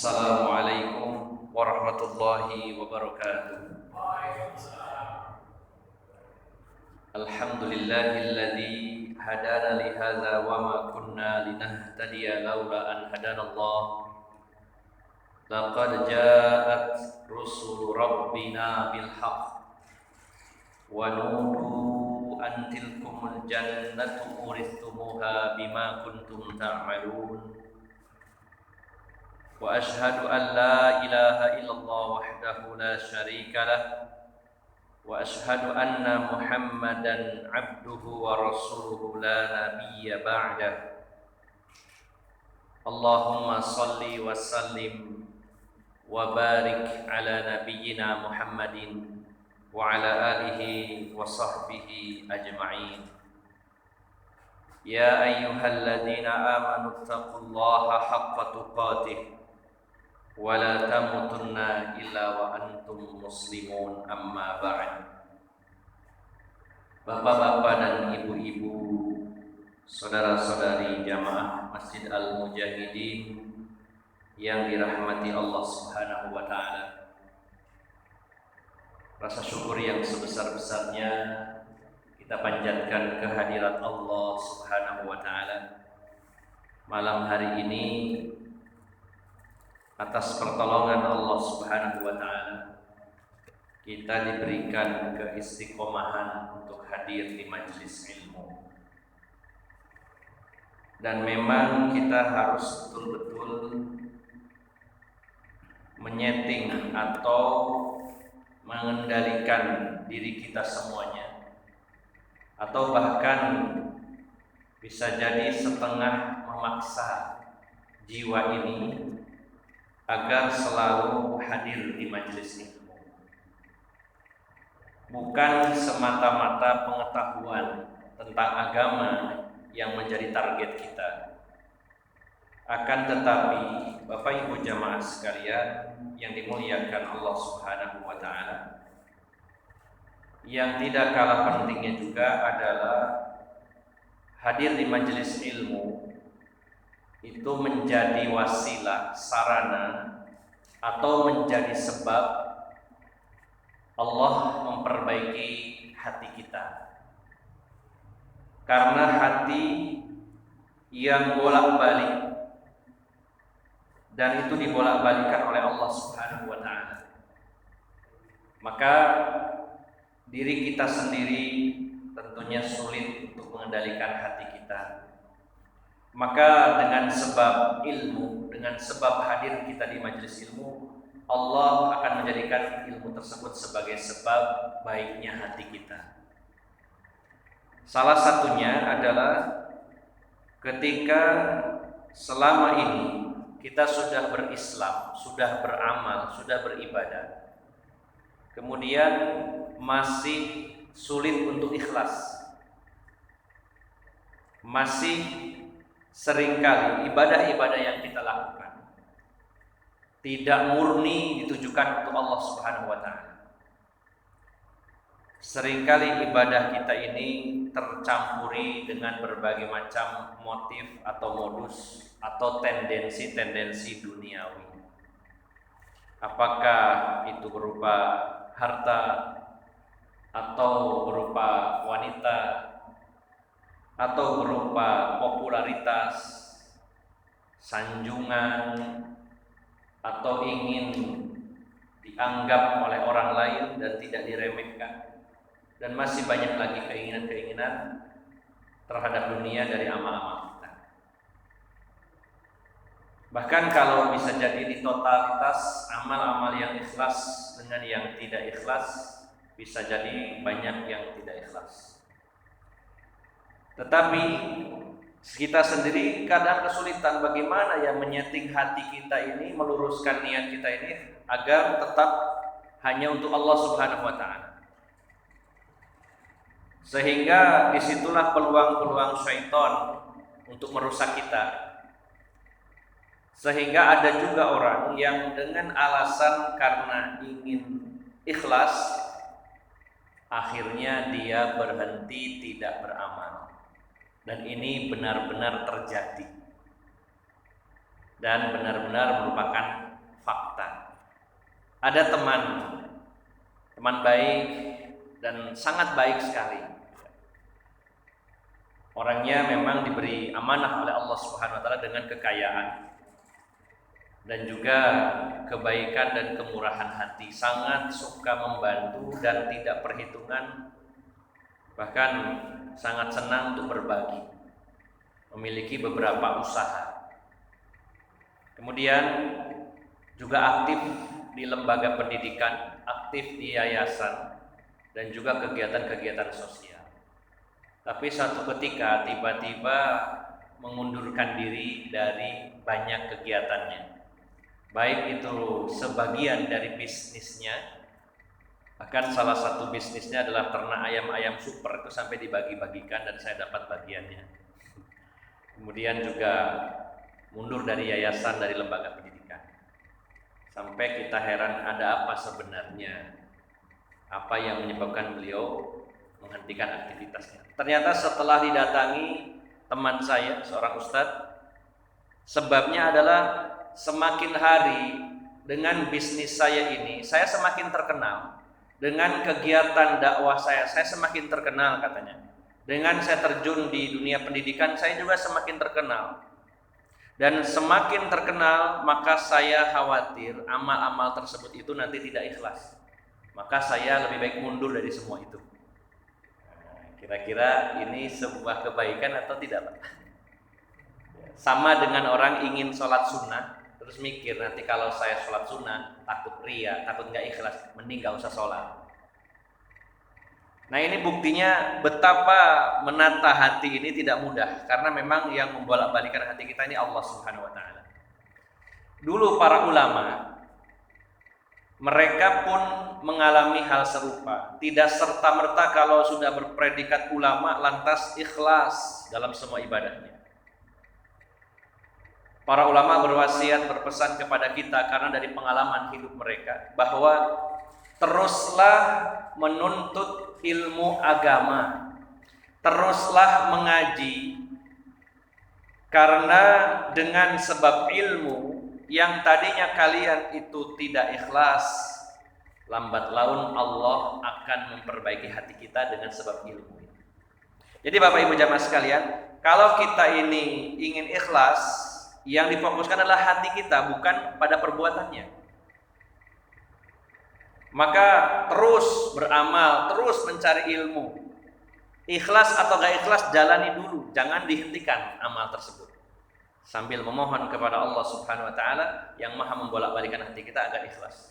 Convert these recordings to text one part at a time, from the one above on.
Assalamualaikum warahmatullahi wabarakatuh. Alhamdulillahilladzi hadana li hadza wa ma kunna linahtadiya laula an hadanallah. Laqad ja'at rusul rabbina bil haqq wa nudu an tilkumul jannatu urithumuha bima kuntum ta'malun. Wa ashhadu an la ilaha illallah wahdahu la syarika lah wa ashhadu anna Muhammadan abduhu wa rasuluhu la nabiyya ba'dah. Allahumma salli wa sallim wa barik ala nabiyyina Muhammadin wa ala alihi wa sahbihi ajma'in. Ya ayyuhalladzina amanu taqullaha haqqa tuqatih wa la tamutunna illa wa antum muslimun, amma ba'd. Bapak-bapak dan ibu-ibu, saudara-saudari jamaah Masjid Al-Mujahidin yang dirahmati Allah Subhanahu wa taala. Rasa syukur yang sebesar-besarnya kita panjatkan kehadirat Allah Subhanahu wa taala malam hari ini atas pertolongan Allah Subhanahu wa taala. Kita diberikan keistiqomahan untuk hadir di majelis ilmu. Dan memang kita harus betul-betul menyeting atau mengendalikan diri kita semuanya, atau bahkan bisa jadi setengah memaksa jiwa ini agar selalu hadir di majelis ilmu. Bukan semata-mata pengetahuan tentang agama yang menjadi target kita, akan tetapi Bapak Ibu jamaah sekalian yang dimuliakan Allah Subhanahu wa taala, yang tidak kalah pentingnya juga adalah hadir di majelis ilmu itu menjadi wasilah, sarana, atau menjadi sebab Allah memperbaiki hati kita. Karena hati yang bolak-balik, dan itu dibolak-balikan oleh Allah Subhanahu wa taala, maka diri kita sendiri tentunya sulit untuk mengendalikan hati kita. Maka dengan sebab ilmu, dengan sebab hadir kita di majelis ilmu, Allah akan menjadikan ilmu tersebut sebagai sebab baiknya hati kita. Salah satunya adalah ketika selama ini kita sudah berislam, sudah beramal, sudah beribadah, kemudian masih sulit untuk ikhlas, masih seringkali ibadah-ibadah yang kita lakukan tidak murni ditujukan untuk Allah Subhanahu wa taala. Seringkali ibadah kita ini tercampuri dengan berbagai macam motif atau modus atau tendensi-tendensi duniawi. Apakah itu berupa harta atau berupa wanita atau berupa popularitas, sanjungan, atau ingin dianggap oleh orang lain dan tidak diremehkan. Dan masih banyak lagi keinginan-keinginan terhadap dunia dari amal-amal kita. Bahkan kalau bisa jadi di totalitas amal-amal yang ikhlas dengan yang tidak ikhlas, bisa jadi banyak yang tidak ikhlas. Tetapi kita sendiri kadang kesulitan bagaimana ya menyeting hati kita ini, meluruskan niat kita ini agar tetap hanya untuk Allah Subhanahu wa taala. Sehingga disitulah peluang-peluang syaitan untuk merusak kita. Sehingga ada juga orang yang dengan alasan karena ingin ikhlas, akhirnya dia berhenti tidak beramal. Dan ini benar-benar terjadi dan benar-benar merupakan fakta. Ada teman baik dan sangat baik sekali. Orangnya memang diberi amanah oleh Allah Subhanahu wa taala dengan kekayaan dan juga kebaikan dan kemurahan hati, sangat suka membantu dan tidak perhitungan, bahkan sangat senang untuk berbagi, memiliki beberapa usaha. Kemudian juga aktif di lembaga pendidikan, aktif di yayasan, dan juga kegiatan-kegiatan sosial. Tapi suatu ketika tiba-tiba mengundurkan diri dari banyak kegiatannya, baik itu sebagian dari bisnisnya, bahkan salah satu bisnisnya adalah ternak ayam-ayam super, itu sampai dibagi-bagikan dan saya dapat bagiannya. Kemudian juga mundur dari yayasan, dari lembaga pendidikan, sampai kita heran ada apa sebenarnya, apa yang menyebabkan beliau menghentikan aktivitasnya. Ternyata setelah didatangi teman saya, seorang ustadz, sebabnya adalah semakin hari dengan bisnis saya ini, saya semakin terkenal. Dengan kegiatan dakwah saya semakin terkenal katanya. Dengan saya terjun di dunia pendidikan, saya juga semakin terkenal. Dan semakin terkenal, maka saya khawatir amal-amal tersebut itu nanti tidak ikhlas. Maka saya lebih baik mundur dari semua itu. Kira-kira ini sebuah kebaikan atau tidak, Pak? Sama dengan orang ingin sholat sunnah, terus mikir nanti kalau saya sholat sunnah takut ria, takut nggak ikhlas, mending nggak usah sholat. Nah, ini buktinya betapa menata hati ini tidak mudah, karena memang yang membolak-balikan hati kita ini Allah Subhanahu wa taala. Dulu para ulama, mereka pun mengalami hal serupa. Tidak serta-merta kalau sudah berpredikat ulama lantas ikhlas dalam semua ibadahnya. Para ulama berwasiat, berpesan kepada kita karena dari pengalaman hidup mereka, bahwa teruslah menuntut ilmu agama, teruslah mengaji, karena dengan sebab ilmu yang tadinya kalian itu tidak ikhlas, lambat laun Allah akan memperbaiki hati kita dengan sebab ilmu. Jadi Bapak Ibu jamaah sekalian, kalau kita ini ingin ikhlas, yang difokuskan adalah hati kita, bukan pada perbuatannya. Maka terus beramal, terus mencari ilmu. Ikhlas atau gak ikhlas, jalani dulu, jangan dihentikan amal tersebut. Sambil memohon kepada Allah Subhanahu wa taala yang Maha membolak-balikan hati kita agar ikhlas.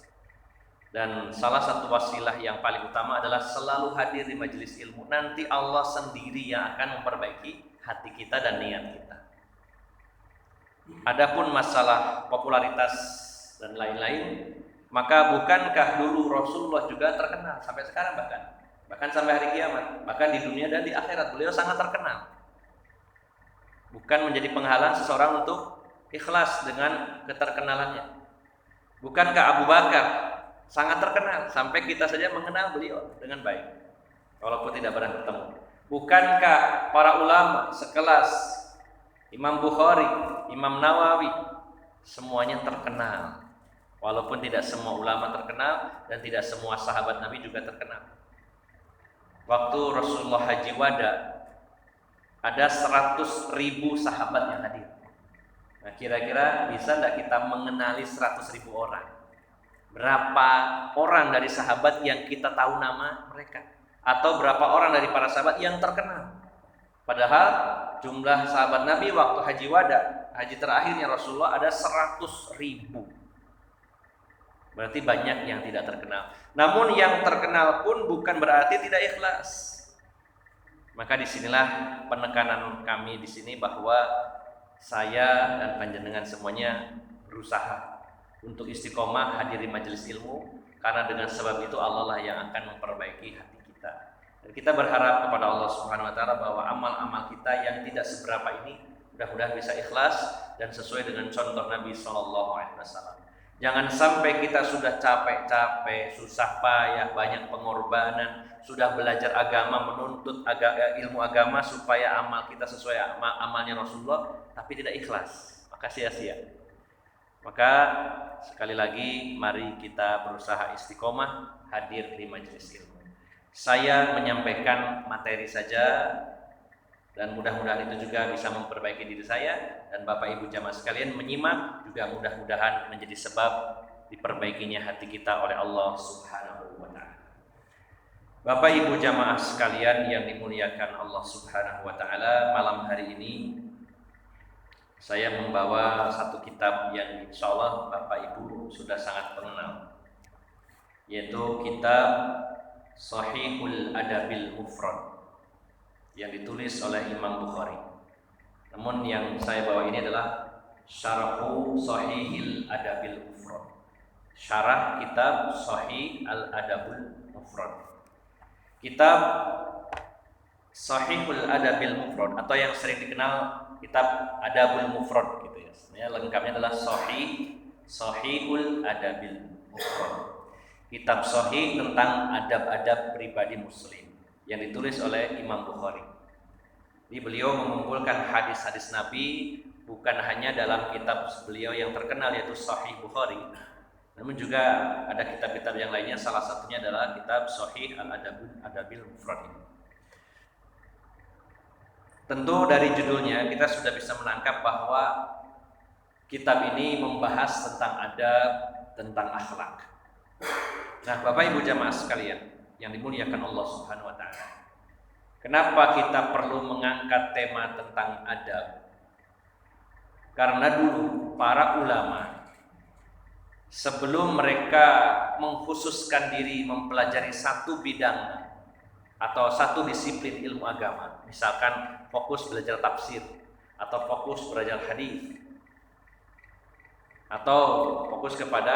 Dan salah satu wasilah yang paling utama adalah selalu hadir di majelis ilmu. Nanti Allah sendiri yang akan memperbaiki hati kita dan niat kita. Adapun masalah popularitas dan lain-lain, maka bukankah dulu Rasulullah juga terkenal sampai sekarang, bahkan sampai hari kiamat, bahkan di dunia dan di akhirat beliau sangat terkenal. Bukan menjadi penghalang seseorang untuk ikhlas dengan keterkenalannya. Bukankah Abu Bakar sangat terkenal sampai kita saja mengenal beliau dengan baik walaupun tidak pernah bertemu? Bukankah para ulama sekelas Imam Bukhari, Imam Nawawi, semuanya terkenal, walaupun tidak semua ulama terkenal dan tidak semua sahabat Nabi juga terkenal. Waktu Rasulullah Haji Wada, ada 100.000 sahabat yang hadir. Nah, kira-kira bisa tidak kita mengenali 100.000 orang? Berapa orang dari sahabat yang kita tahu nama mereka? Atau berapa orang dari para sahabat yang terkenal? Padahal jumlah sahabat Nabi waktu Haji Wada, haji terakhirnya Rasulullah, ada 100.000. Berarti banyak yang tidak terkenal. Namun yang terkenal pun bukan berarti tidak ikhlas. Maka disinilah penekanan kami di sini bahwa saya dan panjenengan semuanya berusaha untuk istiqomah hadiri majelis ilmu, karena dengan sebab itu Allah lah yang akan memperbaiki hati kita. Dan kita berharap kepada Allah Subhanahu wa taala bahwa amal-amal kita yang tidak seberapa ini mudah-mudahan bisa ikhlas dan sesuai dengan contoh Nabi sallallahu alaihi wasallam. Jangan sampai kita sudah capek-capek, susah payah, banyak pengorbanan, sudah belajar agama, menuntut ilmu agama supaya amal kita sesuai amalnya Rasulullah, tapi tidak ikhlas, maka sia-sia. Maka sekali lagi mari kita berusaha istiqomah hadir di majelis ilmu. Saya menyampaikan materi saja dan mudah-mudahan itu juga bisa memperbaiki diri saya, dan Bapak Ibu jamaah sekalian menyimak juga mudah-mudahan menjadi sebab diperbaikinya hati kita oleh Allah Subhanahu wa taala. Bapak Ibu jamaah sekalian yang dimuliakan Allah Subhanahu wa taala, malam hari ini saya membawa satu kitab yang insya Allah Bapak Ibu sudah sangat mengenal, yaitu kitab Shahihul Adabil Mufrad yang ditulis oleh Imam Bukhari. Namun yang saya bawa ini adalah Syarhu Shahihil Adabil Mufrad, syarah kitab Shahih Al-Adabul Mufrad. Kitab Shahihul Adabil Mufrad atau yang sering dikenal kitab Adabul Mufrad gitu ya. Sebenarnya lengkapnya adalah Shahihul Adabil Mufrad. Kitab Sahih tentang adab-adab pribadi muslim yang ditulis oleh Imam Bukhari. Jadi beliau mengumpulkan hadis-hadis Nabi bukan hanya dalam kitab beliau yang terkenal yaitu Sahih Bukhari, namun juga ada kitab-kitab yang lainnya. Salah satunya adalah kitab Sahih Al-Adabil Mufrad ini. Tentu dari judulnya kita sudah bisa menangkap bahwa kitab ini membahas tentang adab, tentang akhlak. Nah, Bapak Ibu jamaah sekalian yang dimuliakan Allah Subhanahu wa taala, kenapa kita perlu mengangkat tema tentang adab? Karena dulu para ulama sebelum mereka mengkhususkan diri mempelajari satu bidang atau satu disiplin ilmu agama, misalkan fokus belajar tafsir atau fokus belajar hadis atau fokus kepada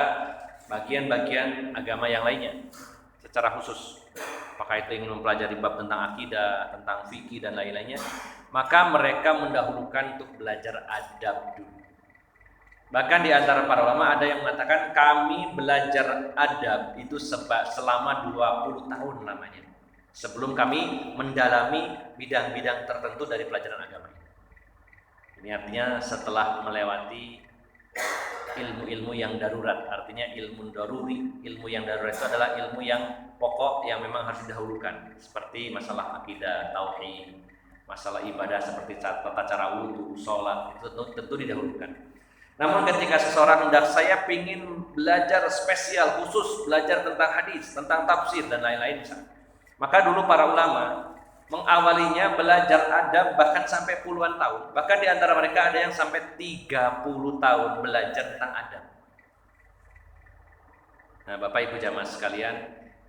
bagian-bagian agama yang lainnya secara khusus, apakah itu ingin mempelajari bab tentang akidah, tentang fikih dan lain-lainnya, maka mereka mendahulukan untuk belajar adab dulu. Bahkan di antara para ulama ada yang mengatakan kami belajar adab itu selama 20 tahun lamanya, sebelum kami mendalami bidang-bidang tertentu dari pelajaran agama ini. Ini artinya setelah melewati ilmu-ilmu yang darurat, artinya ilmu daruri. Ilmu yang darurat itu adalah ilmu yang pokok yang memang harus didahulukan, seperti masalah akidah, tauhid, masalah ibadah seperti tata cara wudu, sholat, itu tentu didahulukan. Namun ketika seseorang hendak saya ingin belajar spesial khusus, belajar tentang hadis, tentang tafsir dan lain-lain misalnya, maka dulu para ulama mengawalinya belajar adab bahkan sampai puluhan tahun. Bahkan di antara mereka ada yang sampai 30 tahun belajar tentang adab. Nah, Bapak Ibu jamaah sekalian,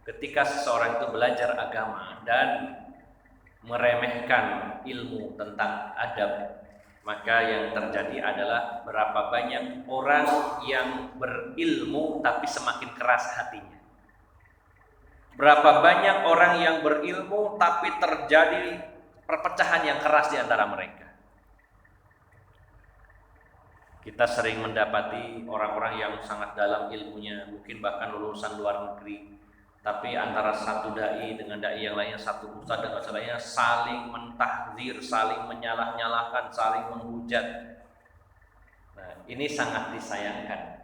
ketika seseorang itu belajar agama dan meremehkan ilmu tentang adab, maka yang terjadi adalah berapa banyak orang yang berilmu tapi semakin keras hatinya. Berapa banyak orang yang berilmu tapi terjadi perpecahan yang keras di antara mereka. Kita sering mendapati orang-orang yang sangat dalam ilmunya, mungkin bahkan lulusan luar negeri, tapi antara satu dai dengan dai yang lainnya, satu ustadz dengan ustadz lainnya saling mentahdzir, saling menyalah-nyalahkan, saling menghujat. Nah, ini sangat disayangkan.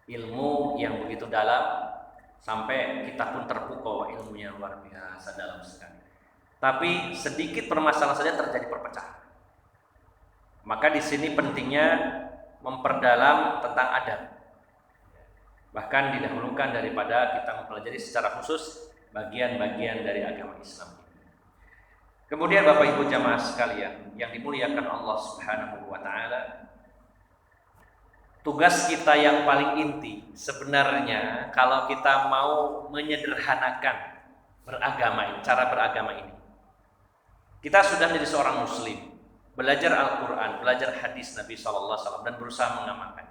Ilmu yang begitu dalam sampai kita pun terpukau, ilmunya luar biasa dalam sekali, tapi sedikit permasalahan saja terjadi perpecahan. Maka di sini pentingnya memperdalam tentang adab, bahkan didahulukan daripada kita mempelajari secara khusus bagian-bagian dari agama Islam. Kemudian Bapak Ibu jamaah sekalian yang dimuliakan Allah Subhanahu wa taala, tugas kita yang paling inti sebenarnya kalau kita mau menyederhanakan beragama ini, cara beragama ini. Kita sudah menjadi seorang muslim, belajar Al-Quran, belajar hadis Nabi SAW dan berusaha mengamalkan.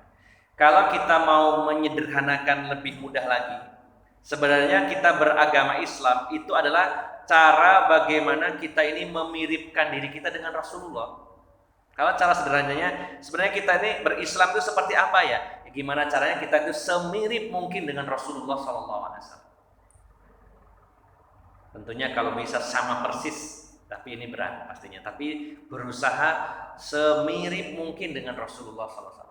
Kalau kita mau menyederhanakan lebih mudah lagi, sebenarnya kita beragama Islam itu adalah cara bagaimana kita ini memiripkan diri kita dengan Rasulullah. Kalau cara sederhananya, sebenarnya kita ini berislam itu seperti apa ya? Gimana caranya kita itu semirip mungkin dengan Rasulullah SAW. Tentunya kalau bisa sama persis, tapi ini berat pastinya. Tapi berusaha semirip mungkin dengan Rasulullah SAW.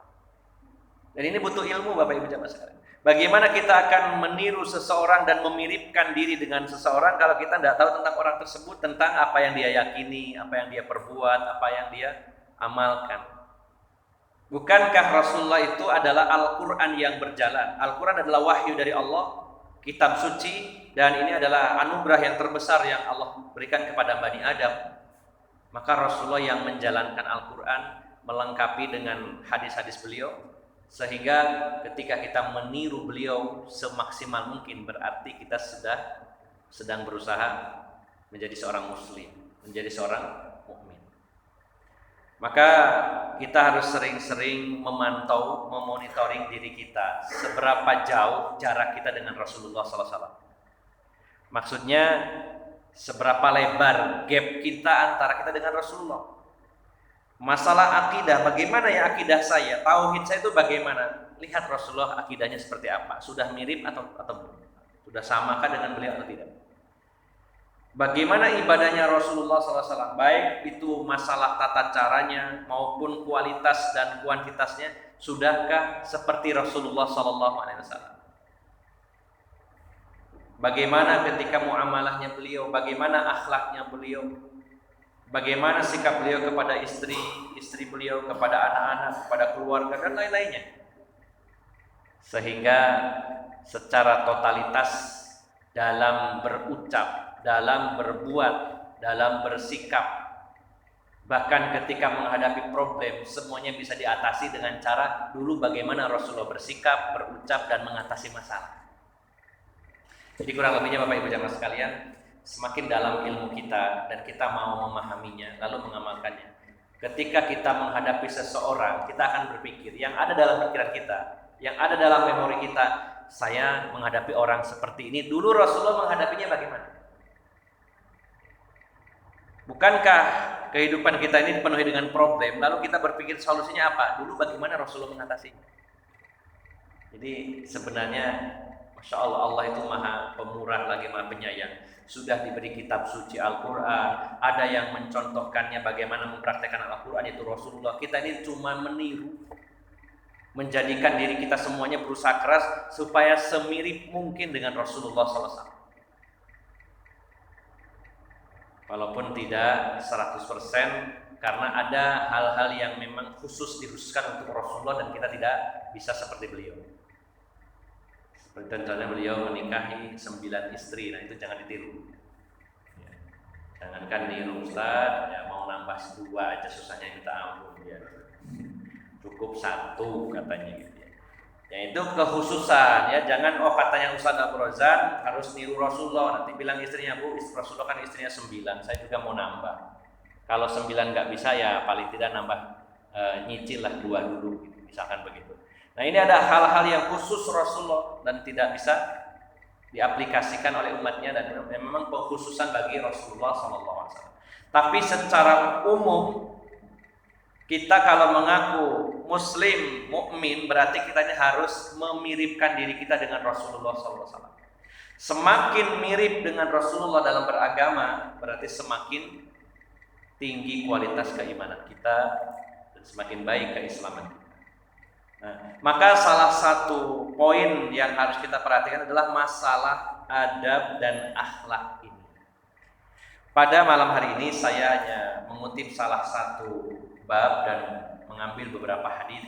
Dan ini butuh ilmu Bapak Ibu jamaah sekalian. Bagaimana kita akan meniru seseorang dan memiripkan diri dengan seseorang kalau kita tidak tahu tentang orang tersebut, tentang apa yang dia yakini, apa yang dia perbuat, apa yang dia amalkan. Bukankah Rasulullah itu adalah Al-Quran yang berjalan? Al-Quran adalah wahyu dari Allah, kitab suci, dan ini adalah anugerah yang terbesar yang Allah berikan kepada Bani Adam. Maka Rasulullah yang menjalankan Al-Quran melengkapi dengan hadis-hadis beliau, sehingga ketika kita meniru beliau semaksimal mungkin berarti kita sedang berusaha menjadi seorang muslim, menjadi seorang mukmin. Maka kita harus sering-sering memantau, memonitoring diri kita, seberapa jauh jarak kita dengan Rasulullah SAW. Maksudnya seberapa lebar gap kita antara kita dengan Rasulullah. Masalah akidah, bagaimana ya akidah saya? Tauhid saya itu bagaimana? Lihat Rasulullah akidahnya seperti apa? Sudah mirip atau belum? Sudah samakah dengan beliau atau tidak? Bagaimana ibadahnya Rasulullah SAW? Baik itu masalah tata caranya maupun kualitas dan kuantitasnya, sudahkah seperti Rasulullah SAW? Bagaimana ketika muamalahnya beliau? Bagaimana akhlaknya beliau? Bagaimana sikap beliau kepada istri beliau, kepada anak-anak, kepada keluarga dan lain-lainnya. Sehingga secara totalitas dalam berucap, dalam berbuat, dalam bersikap, bahkan ketika menghadapi problem, semuanya bisa diatasi dengan cara dulu bagaimana Rasulullah bersikap, berucap dan mengatasi masalah. Jadi kurang lebihnya Bapak Ibu jamaah sekalian, semakin dalam ilmu kita dan kita mau memahaminya lalu mengamalkannya. Ketika kita menghadapi seseorang, kita akan berpikir yang ada dalam pikiran kita, yang ada dalam memori kita, saya menghadapi orang seperti ini. Dulu Rasulullah menghadapinya bagaimana? Bukankah kehidupan kita ini dipenuhi dengan problem, lalu kita berpikir solusinya apa? Dulu bagaimana Rasulullah mengatasinya? Jadi sebenarnya Masya Allah, Allah itu maha pemurah lagi maha penyayang. Sudah diberi kitab suci Al-Quran, ada yang mencontohkannya bagaimana mempraktekkan Al-Quran itu Rasulullah. Kita ini cuma meniru, menjadikan diri kita semuanya berusaha keras supaya semirip mungkin dengan Rasulullah SAW. Walaupun tidak 100%, karena ada hal-hal yang memang khususkan untuk Rasulullah dan kita tidak bisa seperti beliau. Contohnya beliau menikahi 9 istri, nah itu jangan ditiru. Ya. Jangankan niru Ustaz, ya mau nambah 2 aja susahnya minta ampun ya. Cukup 1 katanya gitu ya. Ya itu kekhususan ya, jangan katanya Ustaz Abu Rozan harus niru Rasulullah, nanti bilang istrinya Bu, Rasulullah kan istrinya 9, saya juga mau nambah. Kalau 9 nggak bisa ya paling tidak nambah nyicil lah 2 dulu gitu, misalkan begitu. Nah ini ada hal-hal yang khusus Rasulullah dan tidak bisa diaplikasikan oleh umatnya dan memang pengkhususan bagi Rasulullah SAW. Tapi secara umum kita kalau mengaku Muslim, mukmin, berarti kita ini harus memiripkan diri kita dengan Rasulullah SAW. Semakin mirip dengan Rasulullah dalam beragama, berarti semakin tinggi kualitas keimanan kita dan semakin baik keislaman kita. Nah, maka salah satu poin yang harus kita perhatikan adalah masalah adab dan akhlak ini. Pada malam hari ini saya hanya mengutip salah satu bab dan mengambil beberapa hadis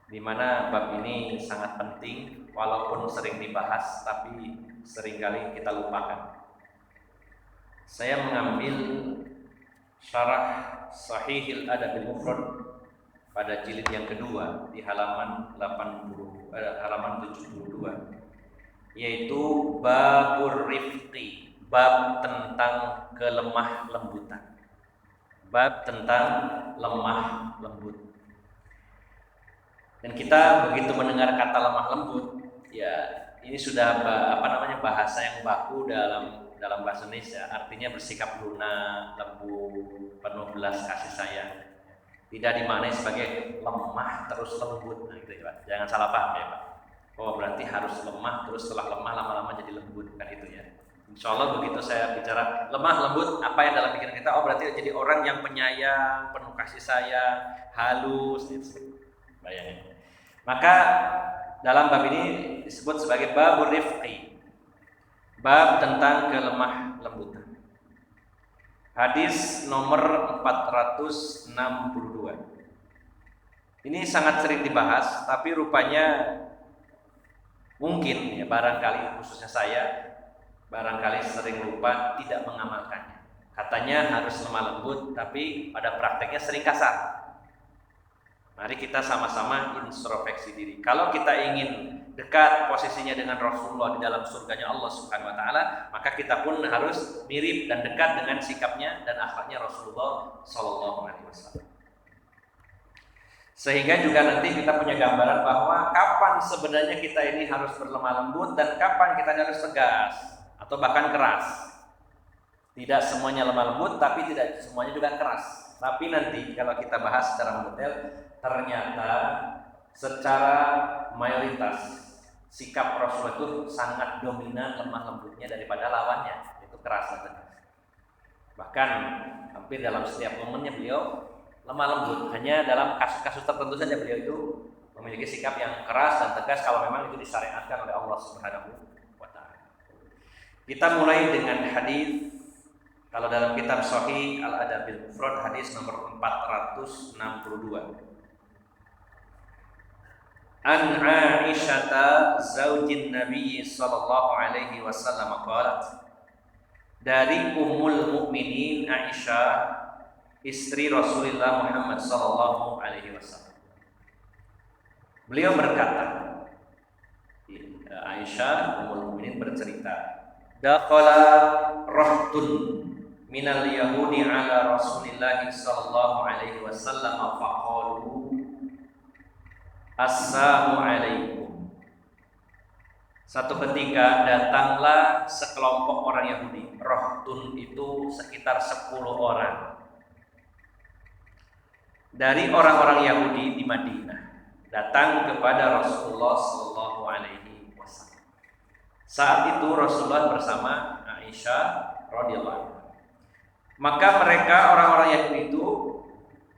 di mana bab ini sangat penting walaupun sering dibahas tapi seringkali kita lupakan. Saya mengambil syarah Sahihil Adabil Mufrad pada jilid yang kedua di halaman 72, yaitu babur rifqi, bab tentang kelemah lembutan. Bab tentang lemah lembut. Dan kita begitu mendengar kata lemah lembut, ya ini sudah bahasa yang baku dalam bahasa Indonesia, artinya bersikap lunak, lembut, penuh belas kasih sayang. Tidak dimaknai sebagai lemah terus lembut, nah gitu ya Pak. Jangan salah paham ya Pak. Oh berarti harus lemah terus setelah lemah lama-lama jadi lembut, kan itu ya. Insya Allah begitu saya bicara lemah lembut, apa yang dalam pikiran kita? Oh berarti jadi orang yang penyayang, penuh kasih sayang, halus, gitu. Bayangin. Maka dalam bab ini disebut sebagai babur rifqi, bab tentang kelemah lembutan. Hadis nomor 462. Ini sangat sering dibahas, tapi rupanya mungkin ya barangkali khususnya saya barangkali sering lupa tidak mengamalkannya. Katanya harus lemah lembut, tapi pada prakteknya sering kasar. Mari kita sama-sama introspeksi diri. Kalau kita ingin dekat posisinya dengan Rasulullah di dalam surganya Allah Subhanahu wa taala, maka kita pun harus mirip dan dekat dengan sikapnya dan akhlaknya Rasulullah sallallahu alaihi wasallam. Sehingga juga nanti kita punya gambaran bahwa kapan sebenarnya kita ini harus berlemah lembut dan kapan kita harus tegas atau bahkan keras. Tidak semuanya lemah lembut, tapi tidak semuanya juga keras. Tapi nanti kalau kita bahas secara mendetail, ternyata secara mayoritas sikap Rasulullah itu sangat dominan lemah lembutnya daripada lawannya, itu keras dan tegas. Bahkan hampir dalam setiap momennya beliau lemah lembut. Hanya dalam kasus-kasus tertentu saja beliau itu memiliki sikap yang keras dan tegas kalau memang itu disyariatkan oleh Allah Subhanahu wa taala. Kita mulai dengan hadis. Kalau dalam kitab Sahih Al-Adabil Mufrad hadis nomor 462. An Aisyah zaujin Nabi sallallahu alaihi wasallam qalat. Dari Ummul Mukminin Aisyah, istri Rasulullah Muhammad sallallahu alaihi wasallam. Beliau berkata, Aisyah Ummul Mukminin bercerita, "Dakhala rahtun minal yahudi ala Rasulillah sallallahu alaihi wasallam faqalu assalamu alaikum." Satu ketika datanglah sekelompok orang Yahudi. Rahtun itu sekitar 10 orang dari orang-orang Yahudi di Madinah, datang kepada Rasulullah sallallahu alaihi wasallam. Saat itu Rasulullah bersama Aisyah radhiyallahu anha. Maka mereka orang-orang Yahudi itu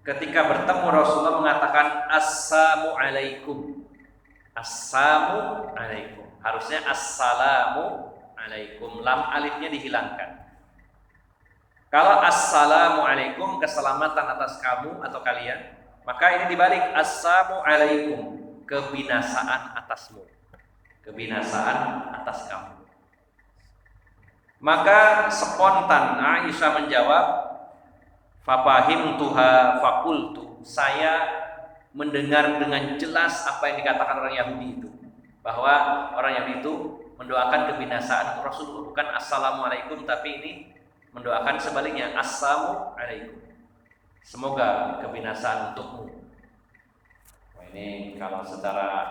ketika bertemu Rasulullah mengatakan assalamu alaikum. Assalamu alaikum. Harusnya assalamu alaikum. Lam alifnya dihilangkan. Kalau assalamu alaikum, keselamatan atas kamu atau kalian, maka ini dibalik assalamu alaikum, kebinasaan atasmu. Kebinasaan atas kamu. Maka spontan Aisyah menjawab, fafahimtuha fakultu, saya mendengar dengan jelas apa yang dikatakan orang Yahudi itu, bahwa orang Yahudi itu mendoakan kebinasaan Rasulullah, bukan assalamualaikum, tapi ini mendoakan sebaliknya, assalamu alaikum, semoga kebinasaan untukmu. Nah, ini kalau secara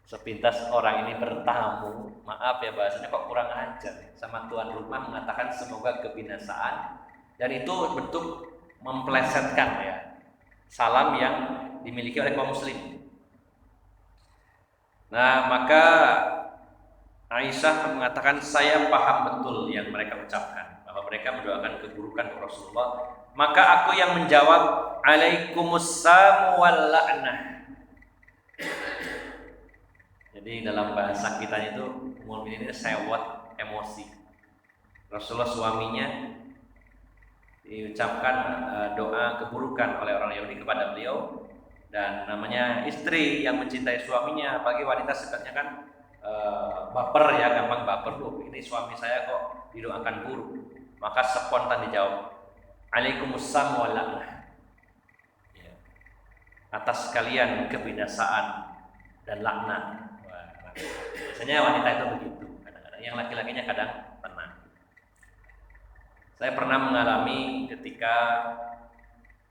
sepintas orang ini bertamu, maaf ya bahasanya kok kurang ajar sama tuan rumah mengatakan semoga kebinasaan, dan itu bentuk memplesetkan ya salam yang dimiliki oleh kaum muslim. Nah, maka Aisyah mengatakan saya paham betul yang mereka ucapkan, bahwa mereka mendoakan keburukan untuk Rasulullah. Maka aku yang menjawab alaikumussalam wal la'nah. Jadi dalam bahasa kita itu mukmin ini sewot emosi. Rasulullah suaminya diucapkan doa keburukan oleh orang Yahudi kepada beliau, dan namanya istri yang mencintai suaminya, apalagi wanita sifatnya kan baper ya, gampang baper. Ini suami saya kok didoakan buruk. Maka spontan dijawab alaikumussalam wal la'nah, ya, atas kalian kebinasaan dan laknat. Biasanya wanita itu begitu, kadang-kadang yang laki-lakinya kadang tenang. Saya pernah mengalami ketika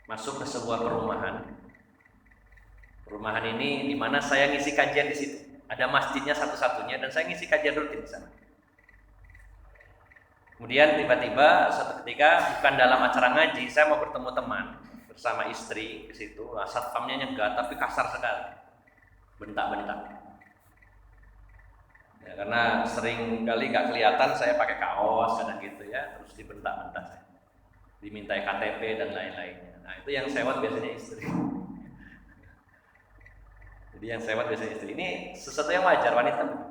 masuk ke sebuah perumahan. Perumahan ini di mana saya ngisi kajian di situ. Ada masjidnya satu-satunya dan saya ngisi kajian rutin di sana. Kemudian tiba-tiba suatu ketika bukan dalam acara ngaji, saya mau bertemu teman bersama istri ke situ. Satpamnya nyegat tapi kasar sekali, bentak-bentak. Ya, karena sering kali gak kelihatan saya pakai kaos kadang gitu ya, terus dibentak-bentak saya, dimintai KTP dan lain-lainnya. Nah itu yang sewot biasanya istri. Jadi yang sewot biasanya istri. Ini sesuatu yang wajar, wanita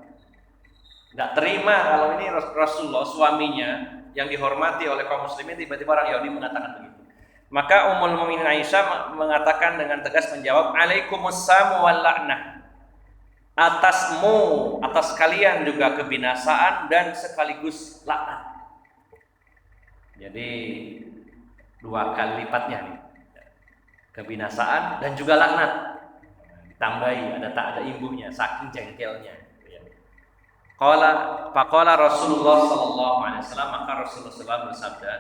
nggak terima kalau ini Rasulullah suaminya yang dihormati oleh kaum muslimin tiba-tiba orang Yahudi mengatakan begitu. Maka Ummul Mukminin Aisyah mengatakan dengan tegas menjawab, "Alaikumussalam wal la'nah." Atasmu, atas kalian juga kebinasaan dan sekaligus laknat. Jadi dua kali lipatnya nih. Kebinasaan dan juga laknat. Ditambahi ada ibunya saking jengkelnya. Faqala Rasulullah sallallahu alaihi wasallam, maka Rasulullah SAW bersabda,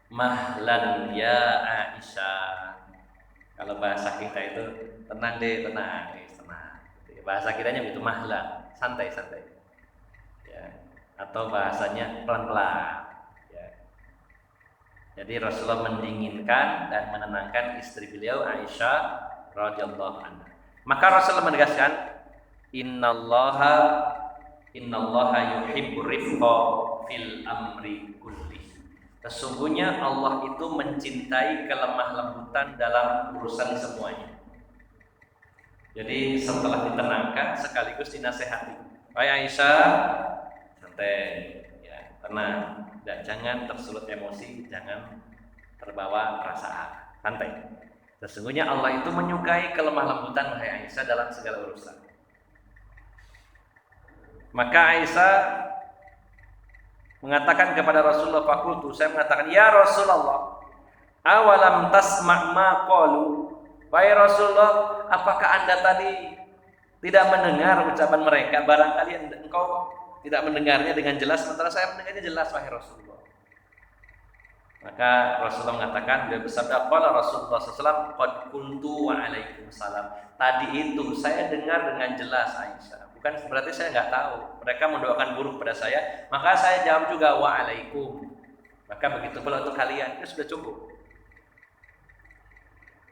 "Mahlan ya Aisyah." Kalau bahasa kita itu tenang deh, tenang. Bahasa kitanya itu mahlan, santai. Ya. Atau bahasanya pelan-pelan. Ya. Jadi Rasulullah mendinginkan dan menenangkan istri beliau Aisyah radhiyallahu anha. Maka Rasulullah menegaskan, Innallaha yuhibbur rifqa fil amri kulli. Sesungguhnya Allah itu mencintai kelemah lembutan dalam urusan semuanya. Jadi setelah ditenangkan sekaligus dinasehati. Wahai Aisyah, santai, ya, tenang, jangan tersulut emosi, jangan terbawa perasaan, santai. Sesungguhnya Allah itu menyukai kelemah lembutan wahai Aisyah dalam segala urusan. Maka Aisyah mengatakan kepada Rasulullah, "Fakultu," saya mengatakan, "Ya Rasulullah, awalam tasma' ma qalu?" Wahai Rasulullah, apakah Anda tadi tidak mendengar ucapan mereka? Barangkali engkau tidak mendengarnya dengan jelas, sementara saya mendengarnya jelas, wahai Rasulullah. Maka Rasulullah mengatakan, dia bersabda, qala Rasulullah SAW, qad qultu wa alaikumussalam. Tadi itu saya dengar dengan jelas Aisyah. Bukan berarti saya nggak tahu. Mereka mendoakan buruk pada saya, maka saya jawab juga wa alaikum. Maka begitu pula untuk kalian, itu sudah cukup.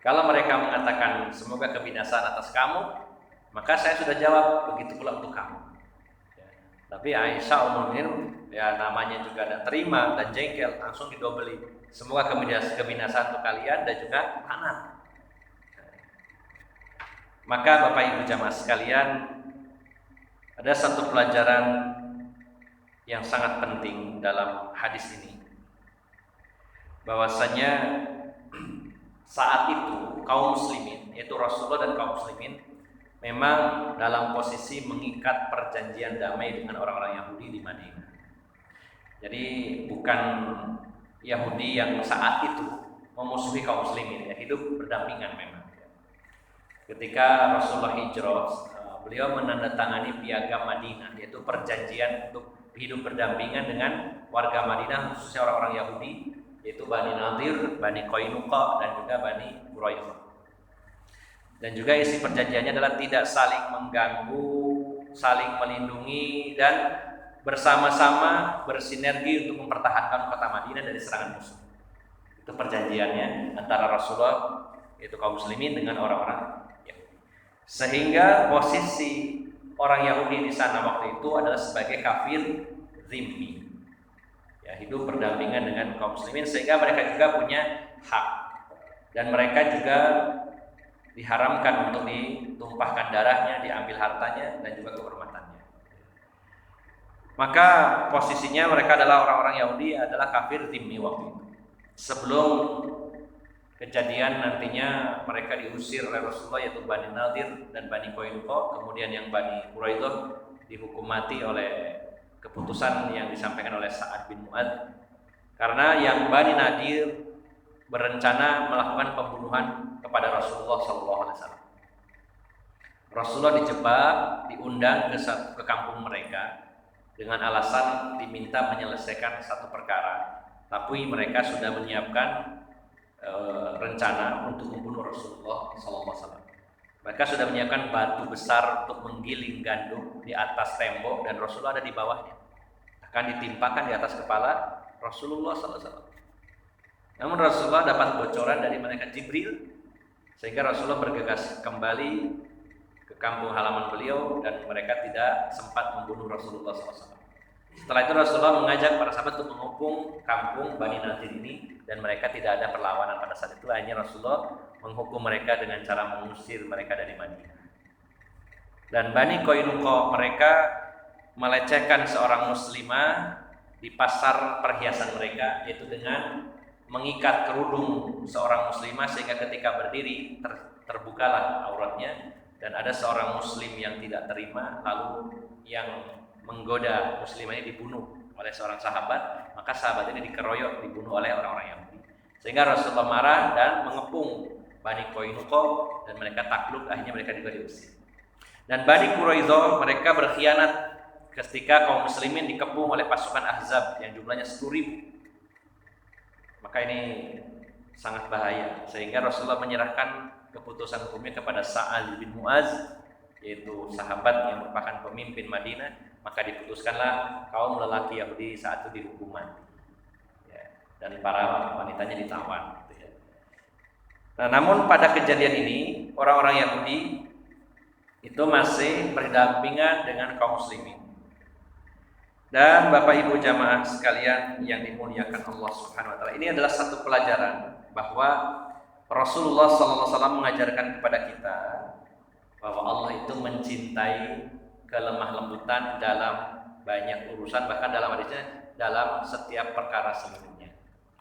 Kalau mereka mengatakan semoga kebinasaan atas kamu, maka saya sudah jawab begitu pula untuk kamu. Ya. Tapi Aisyah umumnya ya namanya juga tidak terima dan jengkel, langsung didobeli. Semoga kebinasaan untuk kalian dan juga anak. Maka Bapak Ibu jamaah sekalian, ada satu pelajaran yang sangat penting dalam hadis ini, bahwasanya saat itu kaum muslimin, yaitu Rasulullah dan kaum muslimin, memang dalam posisi mengikat perjanjian damai dengan orang-orang Yahudi di Madinah. Jadi bukan Yahudi yang saat itu memusuhi kaum muslimin, ya, hidup berdampingan memang. Ketika Rasulullah hijrah, beliau menandatangani piagam Madinah, yaitu perjanjian untuk hidup berdampingan dengan warga Madinah, khususnya orang-orang Yahudi, yaitu Bani Nadir, Bani Qainuqa, dan juga Bani Quraidah. Dan juga isi perjanjiannya adalah tidak saling mengganggu, saling melindungi, dan bersama-sama bersinergi untuk mempertahankan kota Madinah dari serangan musuh. Itu perjanjiannya antara Rasulullah, yaitu kaum muslimin, dengan orang-orang Yahudi. Sehingga posisi orang Yahudi di sana waktu itu adalah sebagai kafir zimmi. Ya, hidup berdampingan dengan kaum muslimin, sehingga mereka juga punya hak, dan mereka juga diharamkan untuk ditumpahkan darahnya, diambil hartanya, dan juga kehormatannya. Maka posisinya mereka adalah orang-orang Yahudi adalah kafir zimmi waktu itu. Sebelum kejadian nantinya mereka diusir oleh Rasulullah, yaitu Bani Nadir dan Bani Qainuqa, kemudian yang Bani Quraidah dihukum mati oleh keputusan yang disampaikan oleh Sa'ad bin Mu'adz, karena yang Bani Nadir berencana melakukan pembunuhan kepada Rasulullah SAW. Rasulullah dijebak, diundang ke kampung mereka dengan alasan diminta menyelesaikan satu perkara, tapi mereka sudah menyiapkan rencana untuk membunuh Rasulullah SAW. Mereka sudah menyiapkan batu besar untuk menggiling gandum di atas tembok, dan Rasulullah ada di bawahnya, akan ditimpakan di atas kepala Rasulullah SAW. Namun Rasulullah dapat bocoran dari malaikat Jibril, sehingga Rasulullah bergegas kembali ke kampung halaman beliau, dan mereka tidak sempat membunuh Rasulullah SAW. Setelah itu Rasulullah mengajak para sahabat untuk menghukum kampung Bani Nadir ini, dan mereka tidak ada perlawanan pada saat itu. Hanya Rasulullah menghukum mereka dengan cara mengusir mereka dari Madinah. Dan Bani Qainuqa mereka melecehkan seorang muslimah di pasar perhiasan mereka, yaitu dengan mengikat kerudung seorang muslimah sehingga ketika berdiri terbukalah auratnya, dan ada seorang muslim yang tidak terima lalu yang menggoda muslimah ini dibunuh oleh seorang sahabat, maka sahabat ini dikeroyok, dibunuh oleh orang-orang Yahudi. Sehingga Rasulullah marah dan mengepung Bani Qainuqa dan mereka takluk, akhirnya mereka juga diusir. Dan Bani Quraidah mereka berkhianat ketika kaum muslimin dikepung oleh pasukan Ahzab yang jumlahnya 10.000. Maka ini sangat bahaya, sehingga Rasulullah menyerahkan keputusan hukumnya kepada Sa'ad bin Mu'az, yaitu sahabat yang merupakan pemimpin Madinah. Maka diputuskanlah kaum lelaki Yahudi saat itu dihukum mati, ya, dan para wanitanya ditawan, gitu ya. Nah, namun pada kejadian ini orang-orang Yahudi itu masih berdampingan dengan kaum muslimin. Dan Bapak Ibu jamaah sekalian yang dimuliakan Allah Subhanahu wa taala, ini adalah satu pelajaran bahwa Rasulullah SAW mengajarkan kepada kita bahwa Allah itu mencintai kelemah lembutan dalam banyak urusan, bahkan dalam hadisnya dalam setiap perkara seluruhnya.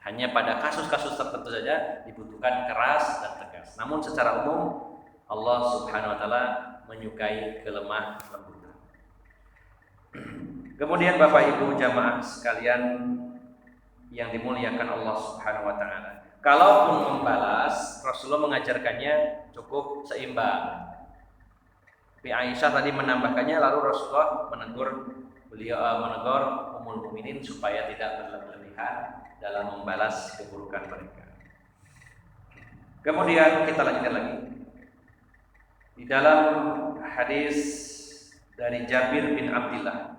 Hanya pada kasus-kasus tertentu saja dibutuhkan keras dan tegas. Namun secara umum Allah Subhanahu wa taala menyukai kelemah lembutan. Kemudian Bapak Ibu jamaah sekalian yang dimuliakan Allah Subhanahu wa taala, kalaupun membalas, Rasulullah mengajarkannya cukup seimbang. Tapi Aisyah tadi menambahkannya, lalu Rasulullah menegur Ummul Mukminin supaya tidak berlebihan dalam membalas keburukan mereka. Kemudian kita lanjutkan lagi. Di dalam hadis dari Jabir bin Abdullah,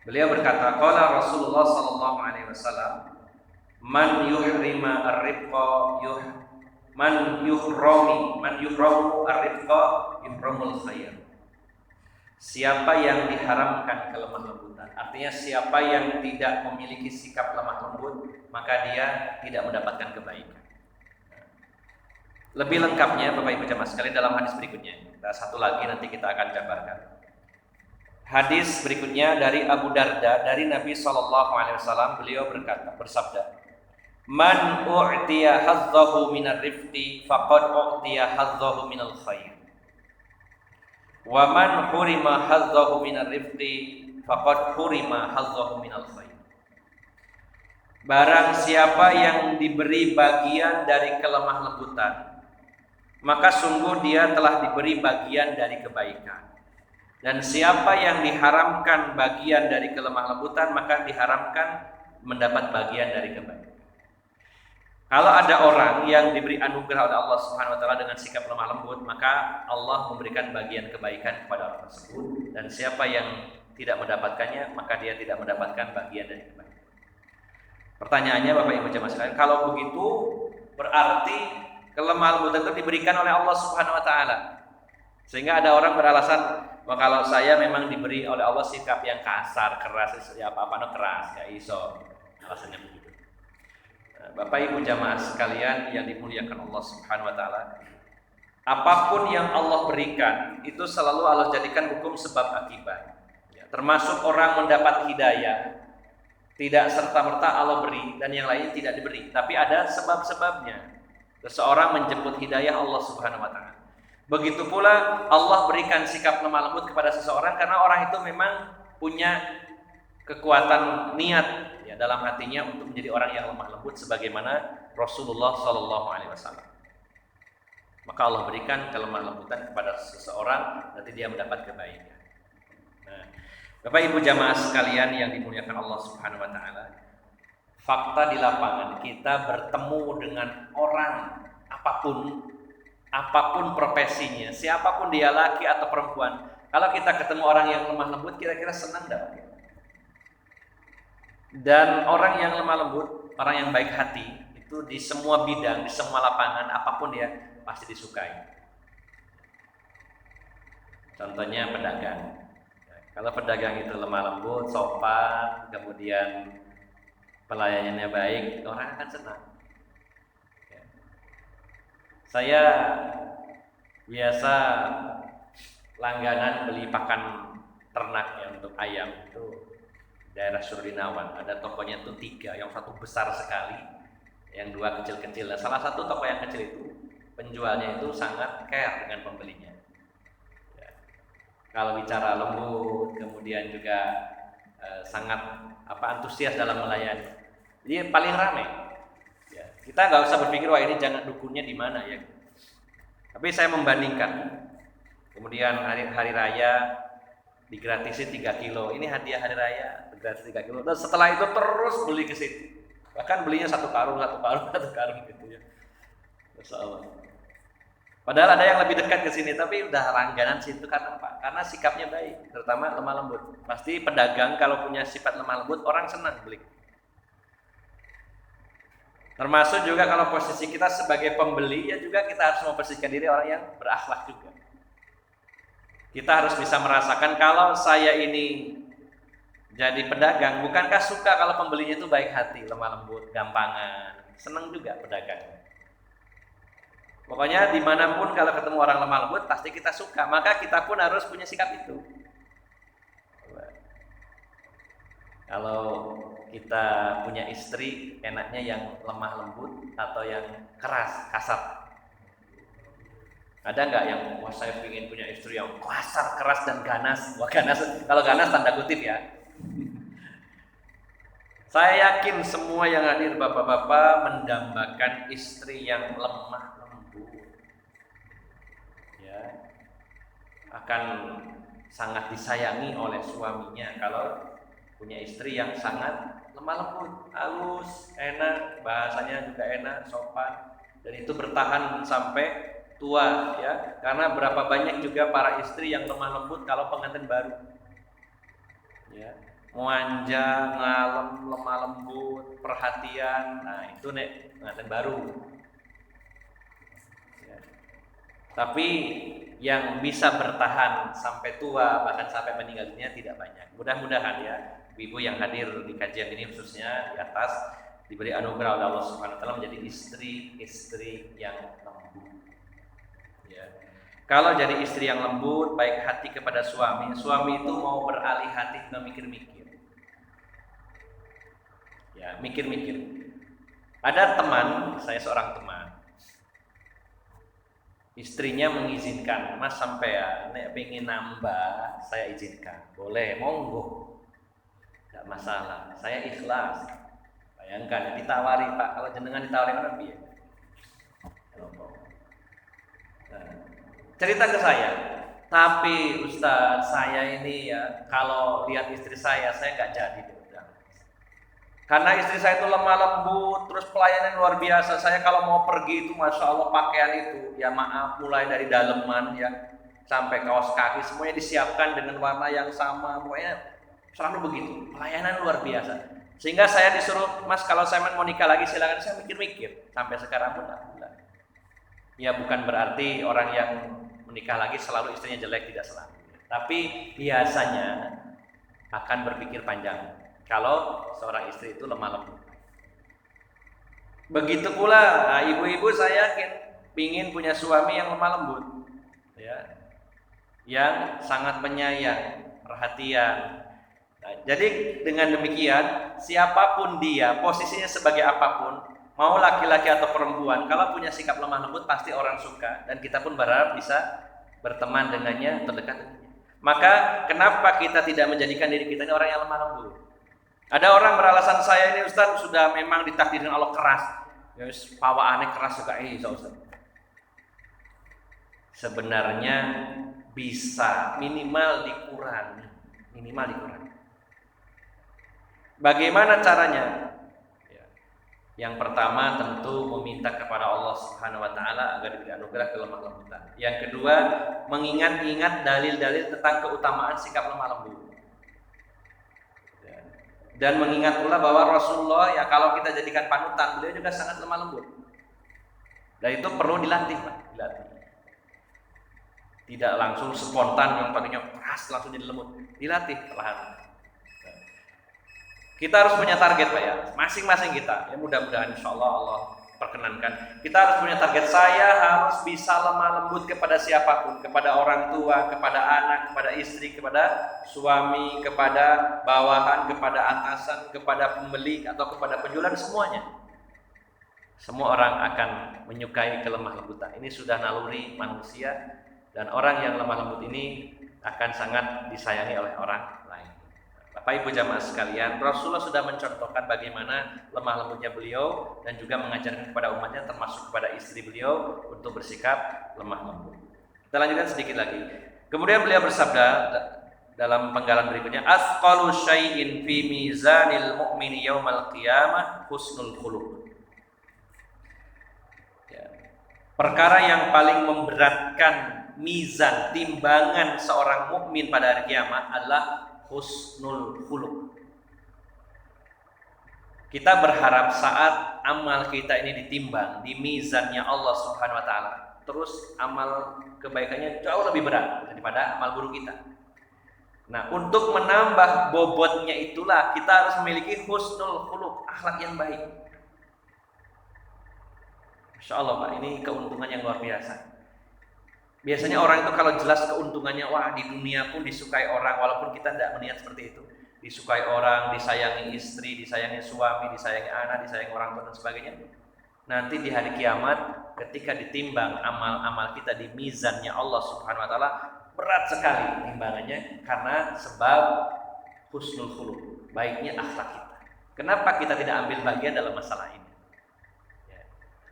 beliau berkata, qala Rasulullah sallallahu alaihi wasallam, man yuhrima ar-rifqa man yuhramu ar-rifqa yuhramul khair. Siapa yang diharamkan kelemah lembutan, artinya siapa yang tidak memiliki sikap lemah lembut, maka dia tidak mendapatkan kebaikan. Lebih lengkapnya Bapak Ibu jamaah sekalian dalam hadis berikutnya. Satu lagi nanti kita akan jabarkan. Hadis berikutnya dari Abu Darda dari Nabi SAW, beliau bersabda, man u'tiya hazzahu minar rifqi faqad u'tiya hazzahu minal khair, wa man hurima hazzahu minar rifqi faqad hurima hazzahu minal khair. Barang siapa yang diberi bagian dari kelemah lembutan, maka sungguh dia telah diberi bagian dari kebaikan. Dan siapa yang diharamkan bagian dari kelemah lembutan, maka diharamkan mendapat bagian dari kebaikan. Kalau ada orang yang diberi anugerah oleh Allah Subhanahu wa taala dengan sikap lemah lembut, maka Allah memberikan bagian kebaikan kepada orang tersebut. Dan siapa yang tidak mendapatkannya, maka dia tidak mendapatkan bagian dari kebaikan. Pertanyaannya Bapak Ibu jamaah sekalian, kalau begitu berarti kelemah lembutan itu diberikan oleh Allah Subhanahu wa taala. Sehingga ada orang beralasan, wah kalau saya memang diberi oleh Allah sikap yang kasar, keras, ya apa-apa keras, ya iso. Alasannya begitu. Nah, Bapak Ibu jamaah sekalian yang dimuliakan Allah Subhanahu wa taala, apapun yang Allah berikan itu selalu Allah jadikan hukum sebab akibat. Ya, termasuk orang mendapat hidayah, tidak serta-merta Allah beri dan yang lain tidak diberi, tapi ada sebab-sebabnya. Seseorang menjemput hidayah Allah Subhanahu wa taala. Begitu pula Allah berikan sikap lemah lembut kepada seseorang karena orang itu memang punya kekuatan niat ya dalam hatinya untuk menjadi orang yang lemah lembut sebagaimana Rasulullah sallallahu alaihi wasallam. Maka Allah berikan kelemah lembutan kepada seseorang, nanti dia mendapat kebaikan. Nah, Bapak Ibu jamaah sekalian yang dimuliakan Allah Subhanahu wa taala, fakta di lapangan kita bertemu dengan orang apapun profesinya, siapapun dia laki atau perempuan. Kalau kita ketemu orang yang lemah lembut, kira-kira senang enggak? Dan orang yang lemah lembut, orang yang baik hati, itu di semua bidang, di semua lapangan, apapun dia pasti disukai. Contohnya pedagang. Kalau pedagang itu lemah lembut, sopan, kemudian pelayanannya baik, orang akan senang. Saya biasa langganan beli pakan ternak ya untuk ayam itu daerah Surinawan. Ada tokonya tuh 3, yang satu besar sekali, yang 2 kecil-kecil. Nah, salah satu toko yang kecil itu penjualnya itu sangat care dengan pembelinya. Ya. Kalau bicara lembut, kemudian juga sangat antusias dalam melayani. Jadi paling ramai. Ya. Kita nggak usah berpikir wah ini jangan dukunnya di mana ya. Tapi saya membandingkan. Kemudian hari raya digratisin 3 kilo. Ini hadiah hari raya, gratis 3 kilo. Dan setelah itu terus beli ke situ. Bahkan belinya satu karung gitu ya. Masya Allah. Padahal ada yang lebih dekat ke sini, tapi udah langganan situ karena apa? Karena sikapnya baik, terutama lemah lembut. Pasti pedagang kalau punya sifat lemah lembut, orang senang beli. Termasuk juga kalau posisi kita sebagai pembeli, ya juga kita harus memposisikan diri orang yang berakhlak juga. Kita harus bisa merasakan kalau saya ini jadi pedagang, bukankah suka kalau pembelinya itu baik hati, lemah lembut, gampangan, senang juga pedagang. Pokoknya dimanapun kalau ketemu orang lemah lembut pasti kita suka, maka kita pun harus punya sikap itu. Kalau kita punya istri, enaknya yang lemah lembut atau yang keras, kasar? Ada nggak yang wah saya ingin punya istri yang kasar, keras dan ganas? Wah ganas, kalau ganas tanda kutip ya. Saya yakin semua yang hadir bapak-bapak mendambakan istri yang lemah lembut, ya, akan sangat disayangi oleh suaminya kalau punya istri yang sangat lemah lembut, halus, enak, bahasanya juga enak, sopan, dan itu bertahan sampai tua ya, karena berapa banyak juga para istri yang lemah lembut kalau pengantin baru ya, manja, ngalem, lemah lembut, perhatian. Nah itu nek pengantin baru ya. Tapi yang bisa bertahan sampai tua bahkan sampai meninggal dunia tidak banyak. Mudah-mudahan ya ibu yang hadir di kajian ini khususnya di atas diberi anugerah oleh Allah Subhanahu wa taala menjadi istri yang lembut. Ya. Kalau jadi istri yang lembut, baik hati kepada suami itu mau beralih hati nggak mikir-mikir. Ya, mikir-mikir. Ada teman, saya seorang teman, istrinya mengizinkan, Mas sampean nek pengen nambah, saya izinkan, boleh, monggo, tidak masalah, saya ikhlas. Bayangkan, ditawari Pak, kalau jenengan ditawari mana piye? Cerita ke saya, tapi Ustaz saya ini ya kalau lihat istri saya nggak jadi udah. Karena istri saya itu lemah lembut, terus pelayanan luar biasa. Saya kalau mau pergi itu masya Allah pakaian itu ya maaf mulai dari daleman ya sampai kaos kaki semuanya disiapkan dengan warna yang sama, pokoknya selalu begitu. Pelayanan luar biasa. Sehingga saya disuruh, Mas kalau saya mau nikah lagi silakan. Saya mikir-mikir sampai sekarang pun alhamdulillah. Ya bukan berarti orang yang menikah lagi selalu istrinya jelek, tidak selalu. Tapi biasanya akan berpikir panjang kalau seorang istri itu lemah lembut. Begitu pula ibu-ibu saya yakin ingin punya suami yang lemah lembut, ya, yang sangat penyayang, perhatian. Nah, jadi dengan demikian siapapun dia, posisinya sebagai apapun, mau laki-laki atau perempuan, kalau punya sikap lemah lembut pasti orang suka dan kita pun berharap bisa berteman dengannya, terdekat dengannya. Maka kenapa kita tidak menjadikan diri kita ini orang yang lemah lembut? Ada orang beralasan saya ini Ustaz sudah memang ditakdirkan Allah keras. Ya pawaannya keras juga Ustaz. Sebenarnya bisa minimal dikurangi. Bagaimana caranya? Yang pertama tentu meminta kepada Allah Subhanahu wa taala agar diberi anugerah kelemah lembutan. Yang kedua, mengingat-ingat dalil-dalil tentang keutamaan sikap lemah lembut. Dan mengingat pula bahwa Rasulullah ya kalau kita jadikan panutan, beliau juga sangat lemah lembut. Dan itu perlu dilatih, Pak, dilatih. Tidak langsung spontan yang tadinya keras langsung jadi lembut. Dilatih perlahan. Kita harus punya target Pak ya, masing-masing kita. Ya mudah-mudahan insya Allah perkenankan. Kita harus punya target. Saya harus bisa lemah lembut kepada siapapun, kepada orang tua, kepada anak, kepada istri, kepada suami, kepada bawahan, kepada atasan, kepada pembeli atau kepada penjual, semuanya. Semua orang akan menyukai kelemah lembutan. Ini sudah naluri manusia, dan orang yang lemah lembut ini akan sangat disayangi oleh orang lain. Bapak Ibu jamaah sekalian, Rasulullah sudah mencontohkan bagaimana lemah lembutnya beliau dan juga mengajarkan kepada umatnya, termasuk kepada istri beliau, untuk bersikap lemah lembut. Kita lanjutkan sedikit lagi. Kemudian beliau bersabda dalam penggalan berikutnya, "Athqalu syai'in fi mizanil mu'mini yaumal qiyamah husnul khuluq." Perkara yang paling memberatkan mizan, timbangan seorang mukmin pada hari kiamat adalah husnul khuluq. Kita berharap saat amal kita ini ditimbang di mizannya Allah Subhanahu wa taala, terus amal kebaikannya jauh lebih berat daripada amal buruk kita. Nah, untuk menambah bobotnya itulah kita harus memiliki husnul khuluq, akhlak yang baik. Masya Allah Pak, ini keuntungan yang luar biasa. Biasanya orang itu kalau jelas keuntungannya, wah di dunia pun disukai orang, walaupun kita tidak meniat seperti itu. Disukai orang, disayangi istri, disayangi suami, disayangi anak, disayangi orang tua dan sebagainya. Nanti di hari kiamat ketika ditimbang amal-amal kita di mizannya Allah Subhanahu wa taala, berat sekali timbangannya karena sebab husnul khuluq, baiknya akhlak kita. Kenapa kita tidak ambil bagian dalam masalah ini?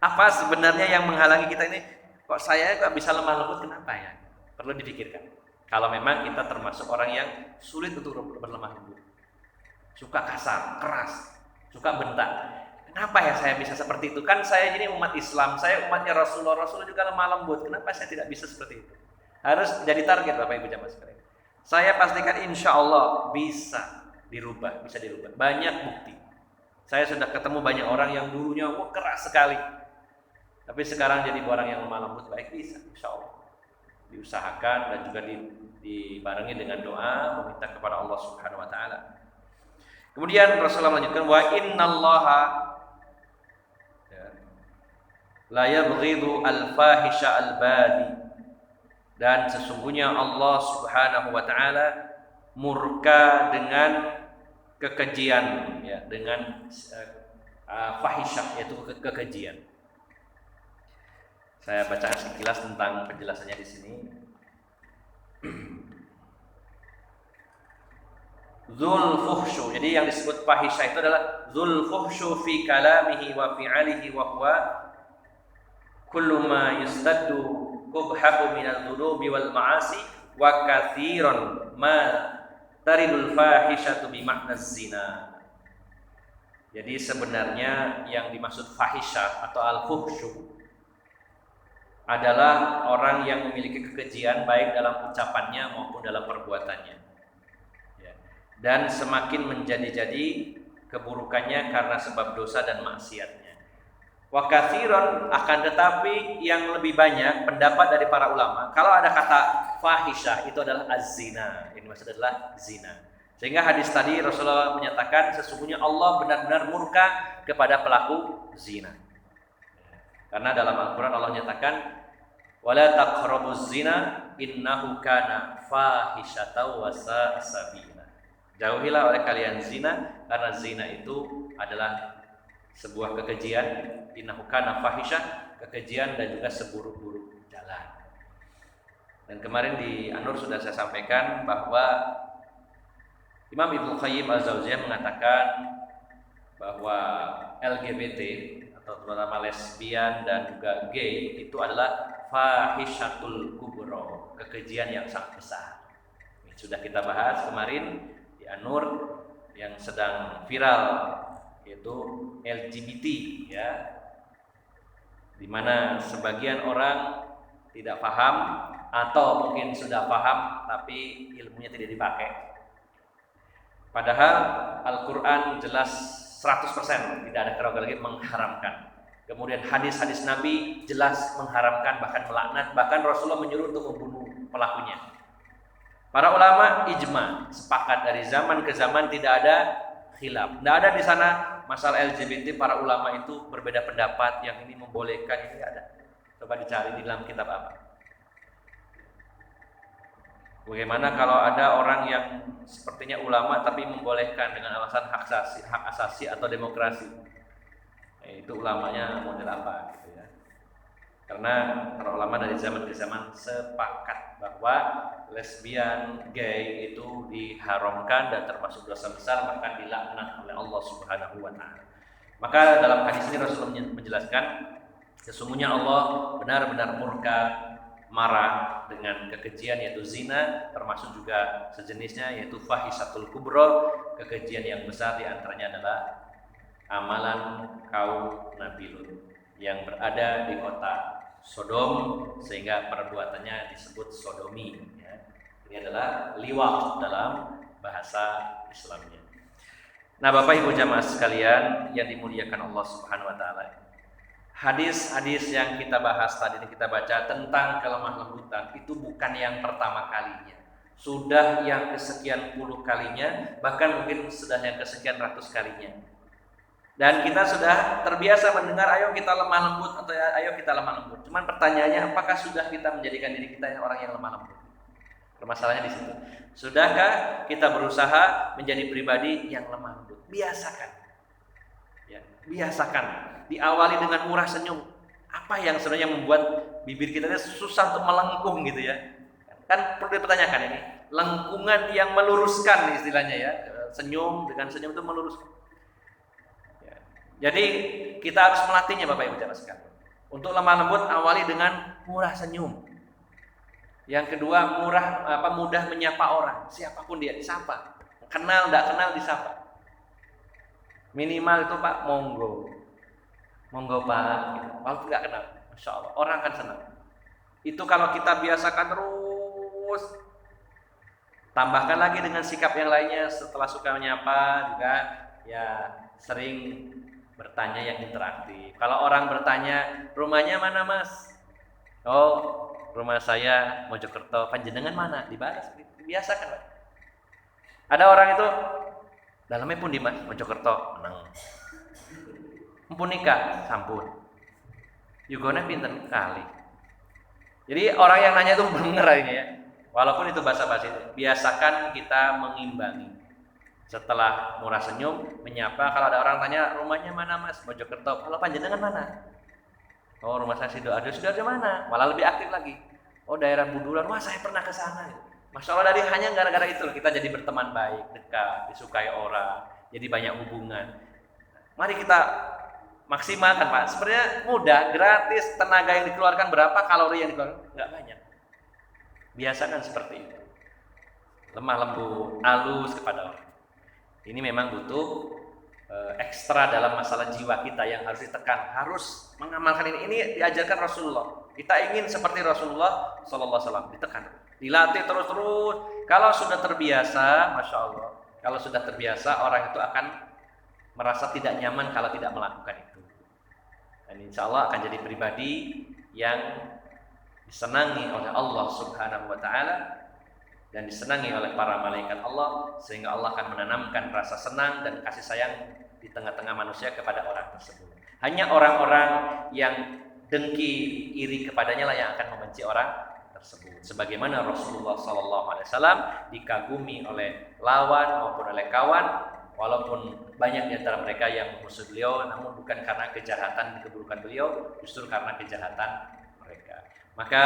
Apa sebenarnya yang menghalangi kita ini? Kok saya kok bisa lemah lembut? Kenapa ya? Perlu dipikirkan. Kalau memang kita termasuk orang yang sulit untuk berlemah lembut, suka kasar, keras, suka bentak. Kenapa ya saya bisa seperti itu? Kan saya ini umat Islam, saya umatnya Rasulullah juga lemah lembut. Kenapa saya tidak bisa seperti itu? Harus jadi target Bapak Ibu jamaah sekalian. Saya pastikan insya Allah bisa dirubah. Banyak bukti. Saya sudah ketemu banyak orang yang dulunya keras sekali, tapi sekarang jadi orang yang lemah lembut, baik, bisa, insya Allah. Diusahakan dan juga dibarengi dengan doa meminta kepada Allah Subhanahu wa taala. Kemudian Rasulullah melanjutkan, wa innallaha la yabghidu al-fahisha al-badi, dan sesungguhnya Allah Subhanahu wa taala murka dengan kekejian, ya, dengan fahisyah, yaitu kekejian. Saya baca sekilas tentang penjelasannya di sini. Dzul fuhsyu. Jadi yang disebut fahisyah itu adalah dzul fuhsyu fi kalamihi wa fi'alihi wa huwa kullu ma yustaddu qubhahu min adh-dhunubi wal ma'asi wa katsiran ma taridul fahishatu bi makna zina. Jadi sebenarnya yang dimaksud fahisyah atau al-fuhsyu adalah orang yang memiliki kekejian baik dalam ucapannya maupun dalam perbuatannya, ya. Dan semakin menjadi-jadi keburukannya karena sebab dosa dan maksiatnya. Wa katsiran, akan tetapi yang lebih banyak pendapat dari para ulama, kalau ada kata fahisyah itu adalah az-zina, ini maksudnya adalah zina. Sehingga hadis tadi Rasulullah menyatakan sesungguhnya Allah benar-benar murka kepada pelaku zina. Karena dalam Al-Quran Allah nyatakan, wala taqrabuz zina innahu kana fahisyatan wa sa'a sabila. Jauhilah oleh kalian zina, karena zina itu adalah sebuah kekejian, innahu kana fahisyah, kekejian dan juga seburuk-buruk jalan. Dan kemarin di An-Nur sudah saya sampaikan bahwa Imam Ibnu Qayyim Al-Jauziyah mengatakan bahwa LGBT atau terutama lesbian dan juga gay itu adalah fahishatul kubro, kekejian yang sangat besar. Ini sudah kita bahas kemarin di An-Nur yang sedang viral, yaitu LGBT, ya, di mana sebagian orang tidak paham atau mungkin sudah paham tapi ilmunya tidak dipakai. Padahal Al-Quran jelas 100% tidak ada keraguan lagi mengharamkan. Kemudian hadis-hadis Nabi jelas mengharamkan, bahkan melaknat, bahkan Rasulullah menyuruh untuk membunuh pelakunya. Para ulama ijma, sepakat dari zaman ke zaman tidak ada khilaf. Tidak ada di sana masalah LGBT para ulama itu berbeda pendapat, yang ini membolehkan, ini ada. Coba dicari di dalam kitab apa. Bagaimana kalau ada orang yang sepertinya ulama tapi membolehkan dengan alasan hak asasi atau demokrasi? Itu ulamanya model apa gitu ya. Karena para ulama dari zaman ke zaman sepakat bahwa lesbian, gay itu diharamkan dan termasuk dosa besar, bahkan dilaknat oleh Allah Subhanahu wa taala. Maka dalam hadis ini Rasulullah menjelaskan sesungguhnya Allah benar-benar murka, marah dengan kekejian yaitu zina, termasuk juga sejenisnya yaitu fahishatul kubra, kekejian yang besar, di antaranya adalah amalan kaum Nabi Lut yang berada di kota Sodom, sehingga perbuatannya disebut sodomi ya. Ini adalah liwat dalam bahasa Islamnya. Nah, Bapak Ibu jamaah sekalian yang dimuliakan Allah Subhanahu wa taala, hadis-hadis yang kita bahas tadi, kita baca tentang kelemah lembutan, itu bukan yang pertama kalinya. Sudah yang kesekian puluh kalinya, bahkan mungkin sudah yang kesekian ratus kalinya. Dan kita sudah terbiasa mendengar ayo kita lemah lembut atau ayo kita lemah lembut. Cuman pertanyaannya, apakah sudah kita menjadikan diri kita orang yang lemah lembut? Permasalahannya di situ. Sudahkah kita berusaha menjadi pribadi yang lemah lembut? Biasakan. Ya, biasakan. Diawali dengan murah senyum. Apa yang sebenarnya membuat bibir kita susah untuk melengkung gitu ya? Kan perlu dipertanyakan ini. Lengkungan yang meluruskan istilahnya ya. Senyum dengan senyum itu meluruskan. Ya. Jadi kita harus melatihnya Bapak Ibu jamaah sekalian. Untuk lemah lembut awali dengan murah senyum. Yang kedua mudah menyapa orang, siapapun dia disapa. Kenal enggak kenal disapa. Minimal itu Pak, monggo Pak, gitu. Walaupun nggak kenal, Masya Allah, orang akan senang. Itu kalau kita biasakan terus, tambahkan lagi dengan sikap yang lainnya. Setelah suka menyapa juga, ya sering bertanya yang interaktif. Kalau orang bertanya, rumahnya mana Mas? Oh, rumah saya Mojokerto. Panjenengan mana? Dibalas. Biasakan Pak. Ada orang itu dalamnya pun di Mojokerto, menang. Mumpun nikah, sampun. Yugone pinten kali. Jadi orang yang nanya itu bener ini ya. Walaupun itu basa-basi, biasakan kita mengimbangi. Setelah murah senyum, menyapa. Kalau ada orang tanya, rumahnya mana Mas? Mojokerto. Kalau panjenengan mana? Oh, rumah saya Sidoarjo. Sidoarjo mana? Malah lebih aktif lagi. Oh, daerah Budulan. Wah, saya pernah ke sana. Masya Allah, dari hanya gara-gara itu kita jadi berteman baik, dekat, disukai orang, jadi banyak hubungan. Mari kita maksimalkan Pak. Sebenarnya mudah, gratis, tenaga yang dikeluarkan berapa, kalori yang dikeluarkan nggak banyak. Biasakan seperti itu. Lemah lembut, halus kepada orang. Ini memang butuh ekstra dalam masalah jiwa kita yang harus ditekan, harus mengamalkan ini. Ini diajarkan Rasulullah. Kita ingin seperti Rasulullah Sallallahu Alaihi Wasallam, ditekan, dilatih terus-terus. Kalau sudah terbiasa, Masya Allah, kalau sudah terbiasa, orang itu akan merasa tidak nyaman kalau tidak melakukan itu. Dan insya Allah akan jadi pribadi yang disenangi oleh Allah Subhanahu wa Ta'ala dan disenangi oleh para malaikat Allah, sehingga Allah akan menanamkan rasa senang dan kasih sayang di tengah-tengah manusia kepada orang tersebut. Hanya orang-orang yang dengki, iri kepadanya lah yang akan membenci orang tersebut. Sebagaimana Rasulullah SAW dikagumi oleh lawan maupun oleh kawan, walaupun banyak di antara mereka yang memusuhi beliau, namun bukan karena kejahatan keburukan beliau, justru karena kejahatan mereka. Maka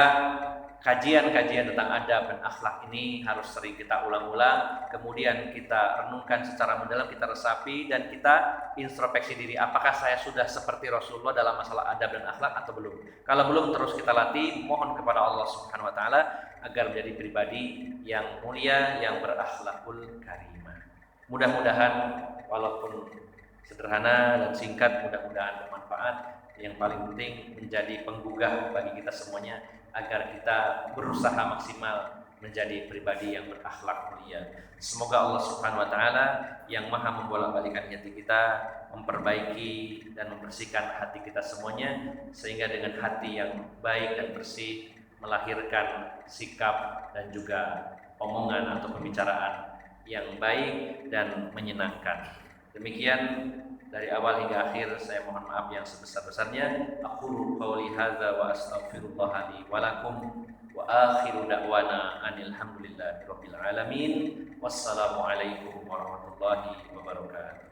kajian-kajian tentang adab dan akhlak ini harus sering kita ulang-ulang, kemudian kita renungkan secara mendalam, kita resapi, dan kita introspeksi diri. Apakah saya sudah seperti Rasulullah dalam masalah adab dan akhlak atau belum? Kalau belum, terus kita latih, mohon kepada Allah Subhanahu wa Ta'ala agar menjadi pribadi yang mulia, yang berakhlakul karimah. Mudah-mudahan walaupun sederhana dan singkat, mudah-mudahan bermanfaat. Yang paling penting menjadi penggugah bagi kita semuanya agar kita berusaha maksimal menjadi pribadi yang berakhlak mulia. Semoga Allah Subhanahu wa Ta'ala yang maha membolak-balikan hati kita, memperbaiki dan membersihkan hati kita semuanya, sehingga dengan hati yang baik dan bersih melahirkan sikap dan juga omongan atau pembicaraan yang baik dan menyenangkan. Demikian dari awal hingga akhir, saya mohon maaf yang sebesar-besarnya. Aqulu qouli hadza wa astaghfirullah li wa lakum wa akhiru da'wana anil hamdulillahi rabbil alamin. Wassalamu alaikum warahmatullahi wabarakatuh.